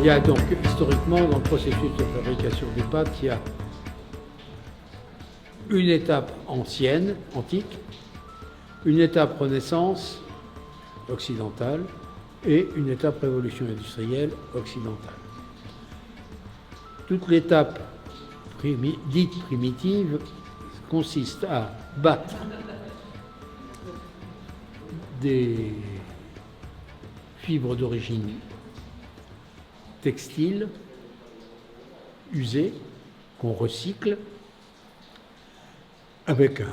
y a donc, historiquement, dans le processus de fabrication des pâtes, il y a une étape ancienne, antique, une étape Renaissance occidentale et une étape révolution industrielle occidentale. Toute l'étape dite primitive consiste à battre des fibres d'origine textile usées qu'on recycle avec un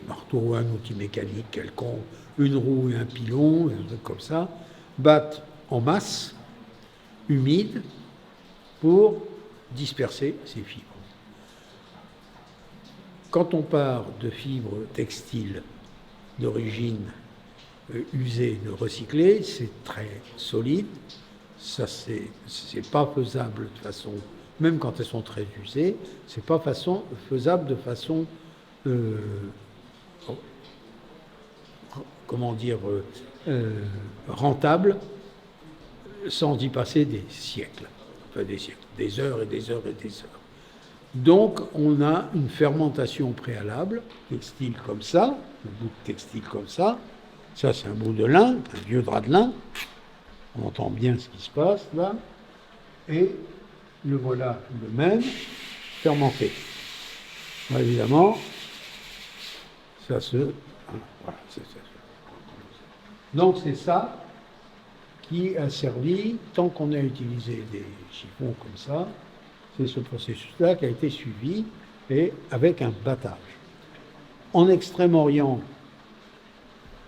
marteau ou un outil mécanique quelconque, une roue et un pilon, un truc comme ça, battre en masse, humide, pour disperser ces fibres. Quand on part de fibres textiles d'origine usées, de recyclées, c'est très solide. Ça, c'est pas faisable de façon, même quand elles sont très usées, c'est pas faisable de façon, comment dire, rentable, sans y passer des siècles, enfin des siècles, des heures et des heures et des heures. Donc, on a une fermentation préalable, textile comme ça, un bout de textile comme ça. Ça, c'est un bout de lin, un vieux drap de lin. On entend bien ce qui se passe là. Et le voilà le même, fermenté. Là, évidemment, ça se... Voilà, c'est ça. Donc, c'est ça qui a servi, tant qu'on a utilisé des chiffons comme ça, c'est ce processus-là qui a été suivi, et avec un battage. En Extrême-Orient,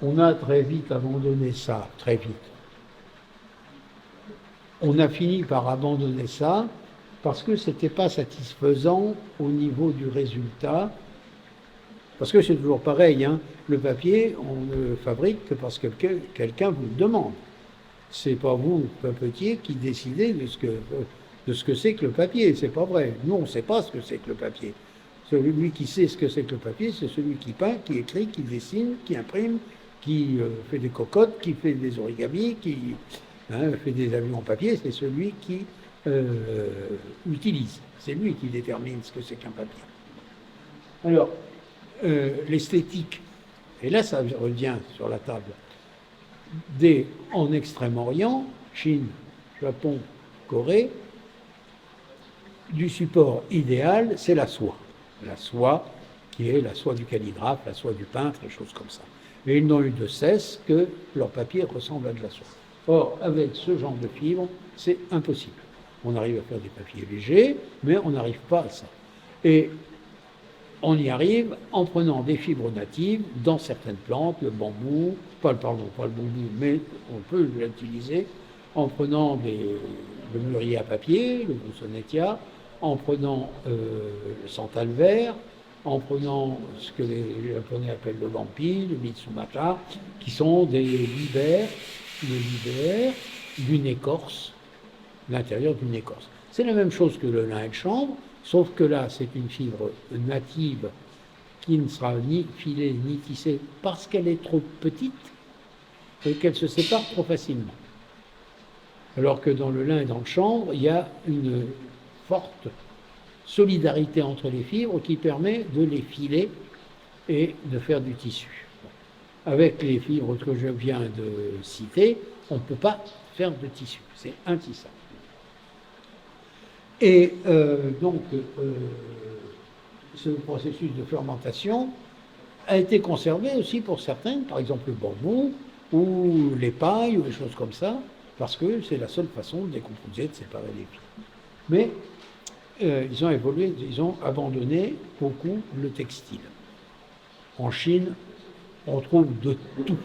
on a très vite abandonné ça, très vite. On a fini par abandonner ça parce que ce n'était pas satisfaisant au niveau du résultat. Parce que c'est toujours pareil, hein, le papier, on ne le fabrique que parce que quelqu'un vous le demande. C'est pas vous, papetier, qui décidez de ce que c'est que le papier. C'est pas vrai. Nous, on ne sait pas ce que c'est que le papier. Celui qui sait ce que c'est que le papier, c'est celui qui peint, qui écrit, qui dessine, qui imprime, qui fait des cocottes, qui fait des origamis, qui fait des avions en papier. C'est celui qui utilise. C'est lui qui détermine ce que c'est qu'un papier. Alors, l'esthétique, et là ça revient sur la table, en Extrême-Orient, Chine, Japon, Corée, du support idéal, c'est la soie. La soie qui est la soie du calligraphe, la soie du peintre, des choses comme ça. Et ils n'ont eu de cesse que leur papier ressemble à de la soie. Or, avec ce genre de fibre, c'est impossible. On arrive à faire des papiers légers, mais on n'arrive pas à ça. Et on y arrive en prenant des fibres natives dans certaines plantes, le bambou, pas le bambou, mais on peut l'utiliser en prenant le mûrier à papier, le Bossonetia, en prenant le santal vert, en prenant ce que les Japonais appellent le lampi, le mitsumata, qui sont des libères d'une écorce, l'intérieur d'une écorce. C'est la même chose que le lin de chanvre, sauf que là, c'est une fibre native qui ne sera ni filée ni tissée parce qu'elle est trop petite et qu'elle se sépare trop facilement. Alors que dans le lin et dans le chanvre, il y a une forte solidarité entre les fibres qui permet de les filer et de faire du tissu. Avec les fibres que je viens de citer, on ne peut pas faire de tissu, c'est intissable. Et donc, ce processus de fermentation a été conservé aussi pour certaines, par exemple le bambou ou les pailles ou des choses comme ça, parce que c'est la seule façon de décomposer, de séparer les fibres. Mais ils ont évolué, ils ont abandonné beaucoup le textile. En Chine, on trouve de tout.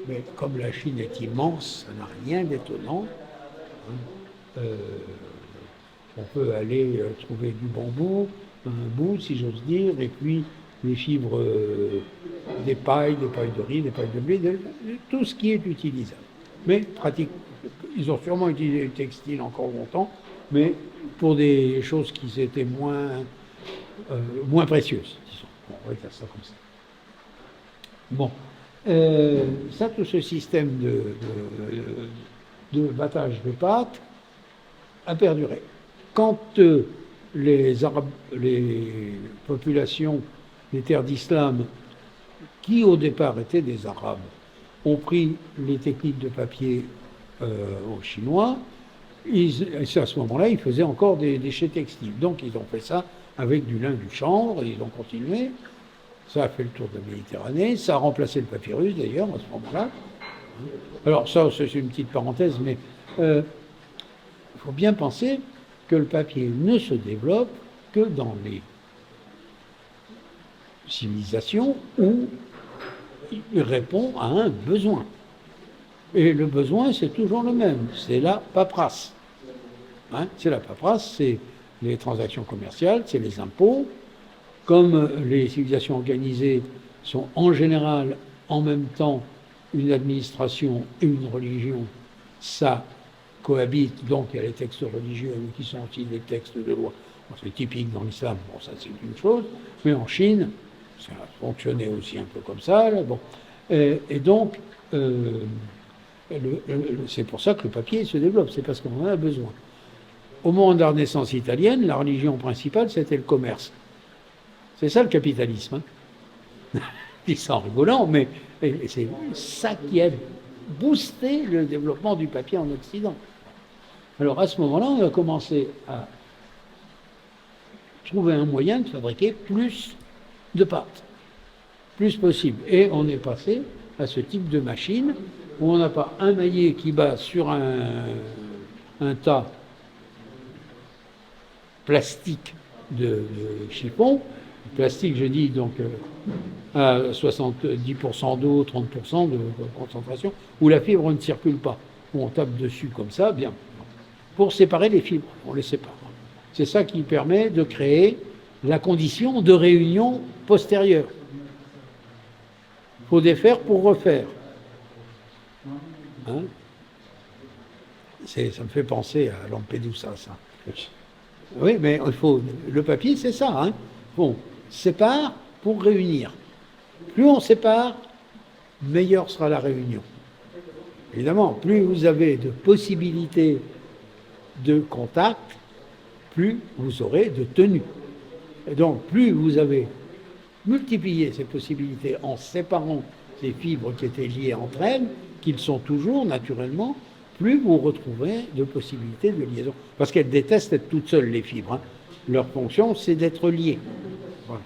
Mais comme la Chine est immense, ça n'a rien d'étonnant. On peut aller trouver du bambou, un bout, si j'ose dire, et puis des fibres, des pailles de riz, des pailles de blé, tout ce qui est utilisable. Mais pratique, ils ont sûrement utilisé le textile encore longtemps, mais pour des choses qui étaient moins précieuses, disons. Bon, on va faire ça comme ça. Bon, ça, tout ce système de battage de pâte a perduré. Quand les populations des terres d'islam, qui au départ étaient des Arabes, ont pris les techniques de papier aux Chinois, à ce moment-là, ils faisaient encore des déchets textiles. Donc ils ont fait ça avec du lin du chanvre, et ils ont continué. Ça a fait le tour de la Méditerranée, ça a remplacé le papyrus d'ailleurs à ce moment-là. Alors ça, c'est une petite parenthèse, mais il faut bien penser que le papier ne se développe que dans les civilisations où il répond à un besoin. Et le besoin, c'est toujours le même, c'est la paperasse. Hein, c'est la paperasse, c'est les transactions commerciales, c'est les impôts. Comme les civilisations organisées sont en général en même temps une administration et une religion, ça cohabite, donc il y a les textes religieux qui sont aussi des textes de loi. Bon, c'est typique dans l'islam, bon ça c'est une chose, mais en Chine, ça a fonctionné aussi un peu comme ça. Là, bon. Et donc, c'est pour ça que le papier se développe, c'est parce qu'on en a besoin. Au moment de la Renaissance italienne, la religion principale, c'était le commerce. C'est ça le capitalisme. Hein. Je dis ça en rigolant, mais c'est ça qui a boosté le développement du papier en Occident. Alors à ce moment-là, on a commencé à trouver un moyen de fabriquer plus de pâte, plus possible. Et on est passé à ce type de machine où on n'a pas un maillet qui bat sur un tas plastique de chiffon. Plastique, je dis donc à 70% d'eau, 30% de concentration, où la fibre ne circule pas, où on tape dessus comme ça, bien. Pour séparer les fibres, on les sépare. C'est ça qui permet de créer la condition de réunion postérieure. Il faut défaire pour refaire. Hein, ça me fait penser à Lampedusa, ça. Oui, mais il faut, le papier, c'est ça. Hein. Bon, sépare pour réunir. Plus on sépare, meilleure sera la réunion. Évidemment, plus vous avez de possibilités de contact, plus vous aurez de tenue. Et donc, plus vous avez multiplié ces possibilités en séparant ces fibres qui étaient liées entre elles, qu'ils sont toujours naturellement, plus vous retrouvez de possibilités de liaison. Parce qu'elles détestent être toutes seules, les fibres. Hein. Leur fonction, c'est d'être liées. Voilà.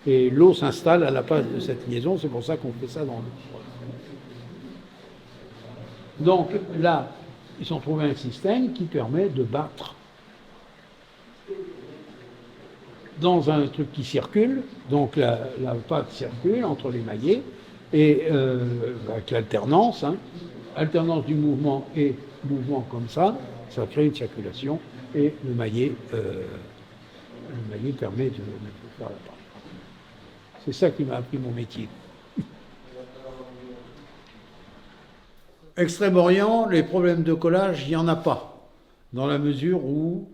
Et l'eau s'installe à la base de cette liaison, c'est pour ça qu'on fait ça dans l'eau. Donc là, ils ont trouvé un système qui permet de battre dans un truc qui circule, donc la pâte circule entre les maillets, et avec l'alternance, hein, alternance du mouvement et mouvement comme ça crée une circulation, et le maillet permet de faire la pâte. C'est ça qui m'a appris mon métier. Extrême-Orient, les problèmes de collage, il n'y en a pas, dans la mesure où,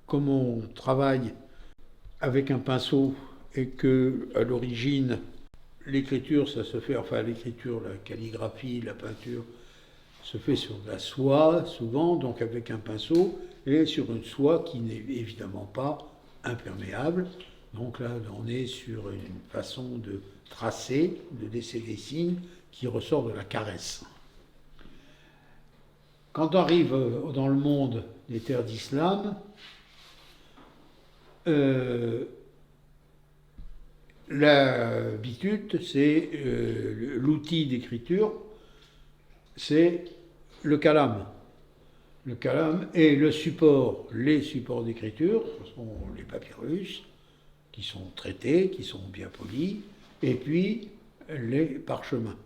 comme on travaille avec un pinceau et que, à l'origine, l'écriture, ça se fait, enfin l'écriture, la calligraphie, la peinture, se fait sur de la soie, souvent, donc avec un pinceau, et sur une soie qui n'est évidemment pas imperméable. Donc là, on est sur une façon de tracer, de laisser des signes qui ressortent de la caresse. Quand on arrive dans le monde des terres d'islam, l'habitude, c'est l'outil d'écriture, c'est le kalam. Le kalam et le support, les supports d'écriture, ce sont les papyrus, qui sont traités, qui sont bien polis, et puis les parchemins.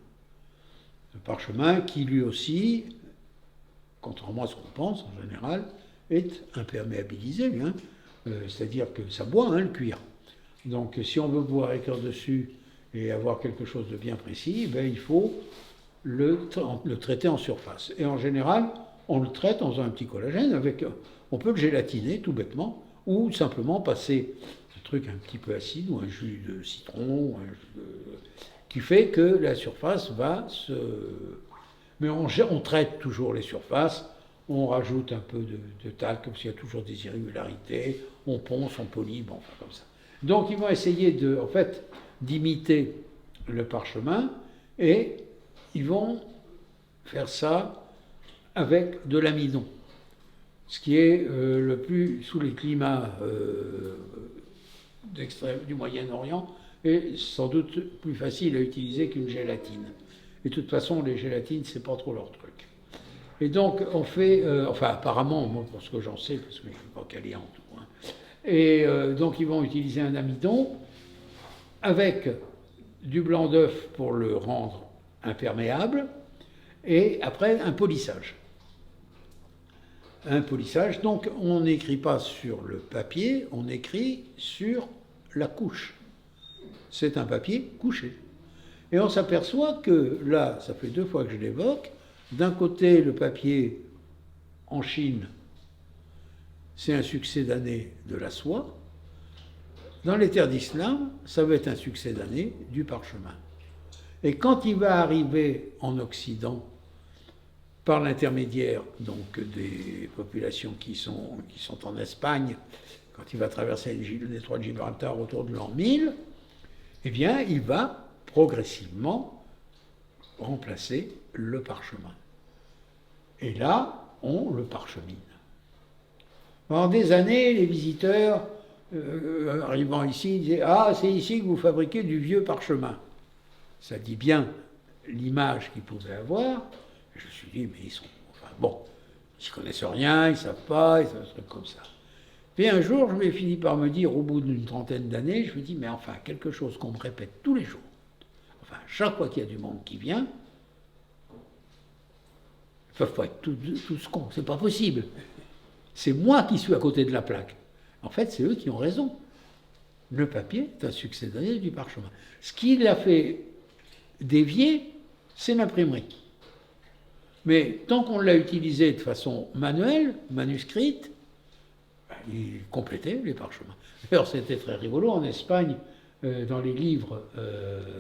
Le parchemin qui lui aussi, contrairement à ce qu'on pense en général, est imperméabilisé, hein. C'est-à-dire que ça boit, hein, le cuir. Donc si on veut pouvoir écrire dessus et avoir quelque chose de bien précis, ben, il faut le traiter en surface. Et en général, on le traite dans un petit collagène, on peut le gélatiner tout bêtement, ou simplement passer un truc un petit peu acide, ou un jus de citron, qui fait que la surface va se... Mais on traite toujours les surfaces on rajoute un peu de talc, comme s'il y a toujours des irrégularités, on ponce, on polit, bon, enfin, comme ça. Donc ils vont essayer en fait, d'imiter le parchemin, et ils vont faire ça avec de l'amidon, ce qui est le plus, sous les climats du Moyen-Orient, est sans doute plus facile à utiliser qu'une gélatine. Et de toute façon, les gélatines, c'est pas trop leur truc. Et donc, on fait, enfin, apparemment, moi, pour ce que j'en sais, parce que je ne suis pas calé en tout, hein. Et donc, ils vont utiliser un amidon avec du blanc d'œuf pour le rendre imperméable, et après, un polissage. Un polissage, donc, on n'écrit pas sur le papier, on écrit sur la couche. C'est un papier couché. Et on s'aperçoit que, là, ça fait 2 fois que je l'évoque, d'un côté, le papier en Chine, c'est un succès d'année de la soie. Dans les terres d'islam, ça va être un succès d'année du parchemin. Et quand il va arriver en Occident, par l'intermédiaire donc des populations qui sont en Espagne, quand il va traverser le détroit de Gibraltar autour de l'an 1000, eh bien, il va progressivement remplacer le parchemin. Et là, on le parchemine. Pendant des années, les visiteurs arrivant ici disaient « Ah, c'est ici que vous fabriquez du vieux parchemin ». Ça dit bien l'image qu'ils pouvaient avoir. Je me suis dit, mais ils sont... Enfin bon, ils ne connaissent rien, ils ne savent pas, ils savent un truc comme ça. Puis un jour, je m'ai fini par me dire, au bout d'une trentaine d'années, je me dis, mais enfin, quelque chose qu'on me répète tous les jours, enfin, chaque fois qu'il y a du monde qui vient, ils ne peuvent pas être tous cons, c'est pas possible. C'est moi qui suis à côté de la plaque. En fait, c'est eux qui ont raison. Le papier est un succès d'année du parchemin. Ce qui l'a fait dévier, c'est l'imprimerie. Mais tant qu'on l'a utilisé de façon manuelle, manuscrite, il complétait les parchemins. Alors c'était très rigolo en Espagne, dans les livres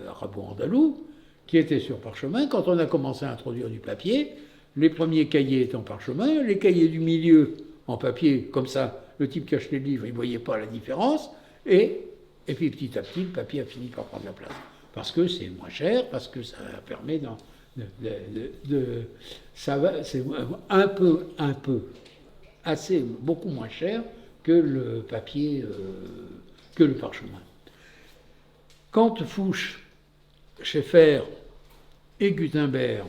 arabo-andalous, qui étaient sur parchemin, quand on a commencé à introduire du papier, les premiers cahiers étaient en parchemin, les cahiers du milieu en papier, comme ça, le type qui achetait le livre, il ne voyait pas la différence, et puis petit à petit, le papier a fini par prendre la place. Parce que c'est moins cher, parce que ça permet c'est un peu, assez, beaucoup moins cher que le papier, que le parchemin. Quand Fouché, Schaeffer et Gutenberg,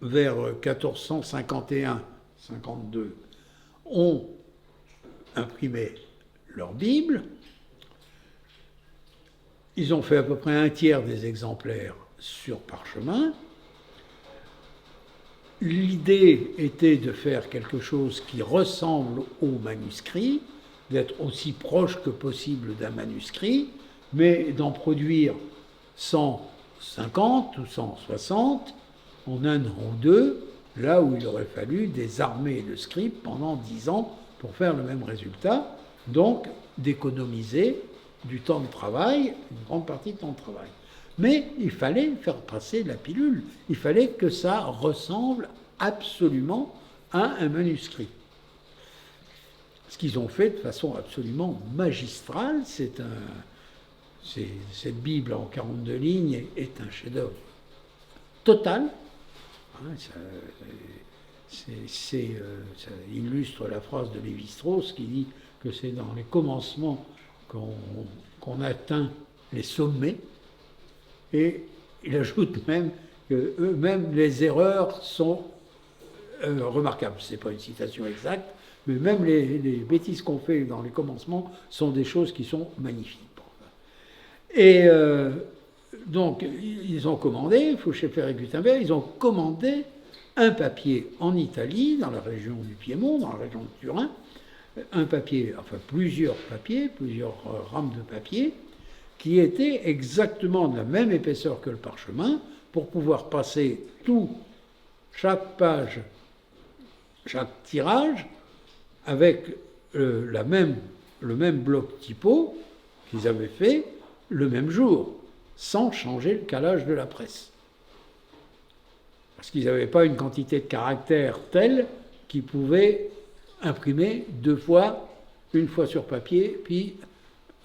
vers 1451-52, ont imprimé leur Bible, ils ont fait à peu près 1/3 des exemplaires sur parchemin. L'idée était de faire quelque chose qui ressemble au manuscrit, d'être aussi proche que possible d'un manuscrit, mais d'en produire 150 ou 160 en 1 an ou 2, là où il aurait fallu des armées de scribes pendant 10 ans pour faire le même résultat, donc d'économiser du temps de travail, une grande partie de temps de travail. Mais il fallait faire passer la pilule, il fallait que ça ressemble absolument à un manuscrit. Ce qu'ils ont fait de façon absolument magistrale, cette Bible en 42 lignes est un chef-d'œuvre total. Ça illustre la phrase de Lévi-Strauss qui dit que c'est dans les commencements qu'on atteint les sommets, et il ajoute même que eux-mêmes les erreurs sont remarquables. Ce n'est pas une citation exacte, mais même les bêtises qu'on fait dans les commencements sont des choses qui sont magnifiques. Et donc, ils ont commandé, Fouché, Schaeffer et Gutenberg, ils ont commandé un papier en Italie, dans la région du Piémont, dans la région de Turin, un papier, enfin plusieurs papiers, plusieurs rames de papier, qui étaient exactement de la même épaisseur que le parchemin, pour pouvoir passer chaque page, chaque tirage, avec le même bloc typo qu'ils avaient fait le même jour, sans changer le calage de la presse. Parce qu'ils n'avaient pas une quantité de caractères telle qu'ils pouvaient imprimer 2 fois, une fois sur papier, puis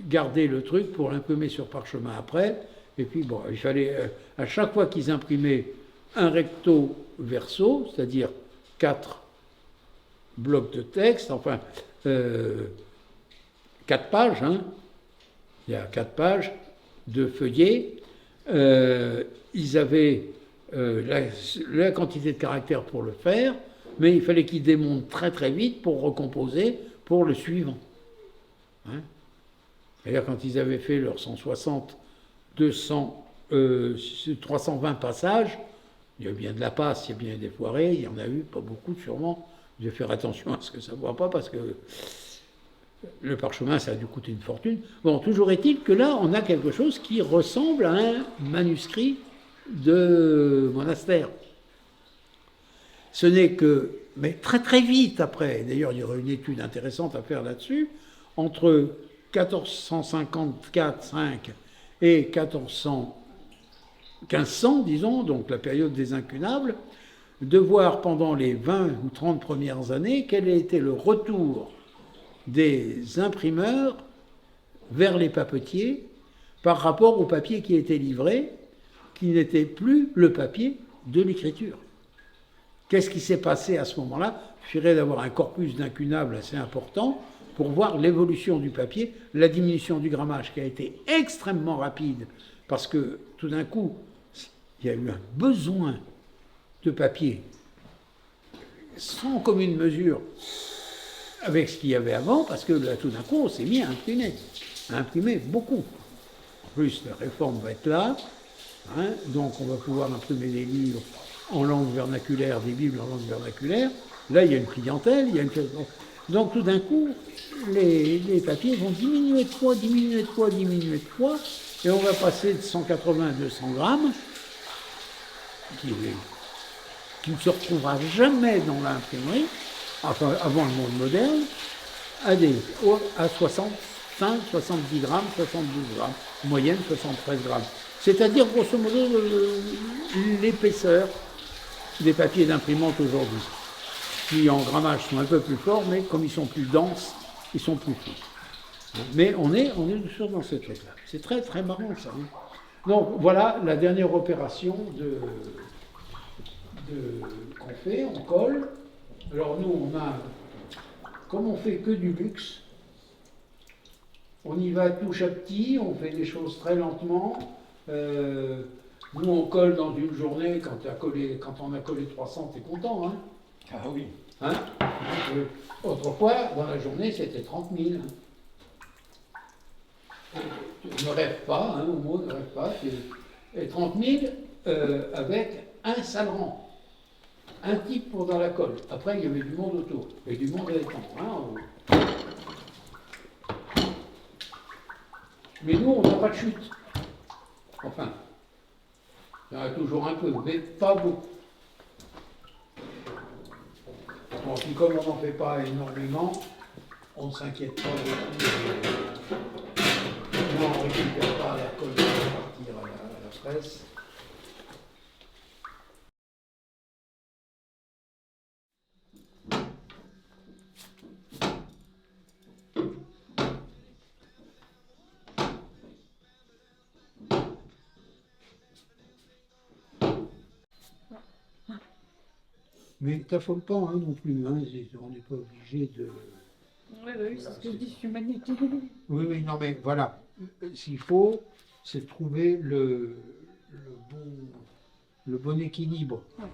garder le truc pour l'imprimer sur parchemin après. Et puis bon, il fallait, à chaque fois qu'ils imprimaient un recto verso, c'est-à-dire 4 blocs de texte, enfin 4 pages, hein, il y a 4 pages de feuillets, ils avaient la quantité de caractères pour le faire, mais il fallait qu'ils démontent très très vite pour recomposer pour le suivant. Hein. C'est-à-dire quand ils avaient fait leurs 160, 200, 320 passages, il y a bien de la passe, il y a bien des foirés, il y en a eu, pas beaucoup sûrement. Je vais faire attention à ce que ça ne voit pas parce que le parchemin, ça a dû coûter une fortune. Bon, toujours est-il que là, on a quelque chose qui ressemble à un manuscrit de monastère. Ce n'est que, mais très très vite après, d'ailleurs il y aurait une étude intéressante à faire là-dessus, entre 1454-5 et 1500, disons, donc la période des incunables, de voir pendant les 20 ou 30 premières années quel a été le retour des imprimeurs vers les papetiers par rapport au papier qui était livré, qui n'était plus le papier de l'écriture. Qu'est-ce qui s'est passé à ce moment-là? Il suffirait d'avoir un corpus d'incunables assez important pour voir l'évolution du papier, la diminution du grammage qui a été extrêmement rapide, parce que tout d'un coup, il y a eu un besoin de papier sans commune mesure avec ce qu'il y avait avant, parce que là, tout d'un coup, on s'est mis à imprimer beaucoup. En plus, la réforme va être là, hein, donc on va pouvoir imprimer des livres en langue vernaculaire, des bibles en langue vernaculaire. Là, il y a une clientèle, il y a une... Donc tout d'un coup, les papiers vont diminuer de poids, diminuer de poids, diminuer de poids, et on va passer de 180 à 200 grammes, qui ne se retrouvera jamais dans l'imprimerie, enfin avant le monde moderne, à 65, 70 grammes, 72 grammes, moyenne 73 grammes. C'est-à-dire, grosso modo, l'épaisseur des papiers d'imprimante aujourd'hui, qui en grammage sont un peu plus forts, mais comme ils sont plus denses, ils sont plus fins. Mais on est toujours dans ce truc-là. C'est très très marrant ça. Hein. Donc voilà la dernière opération qu'on fait, on colle. Alors nous, comme on fait que du luxe, on y va touche à petit, on fait des choses très lentement. Nous, on colle dans une journée, quand on a collé 300, t'es content, hein? Ah oui. Hein? Autrefois, dans la journée, c'était 30 000. Ne rêve pas, hein, au mot, ne rêve pas. Et 30 000 avec un salant. Un type pour dans la colle. Après, il y avait du monde autour. Et du monde à l'étendre. Hein, Mais nous, on n'a pas de chute. Enfin, il y en a toujours un peu, mais pas beaucoup. Bon, puis comme on n'en fait pas énormément, on ne s'inquiète pas beaucoup. On ne récupère pas la colle qui va partir à la presse. Mais t'affole pas hein, non plus, hein, on n'est pas obligé de... Oui, c'est ce que je dis, je suis magnétique. Oui, non mais voilà, s'il faut, c'est trouver le bon équilibre. Ouais.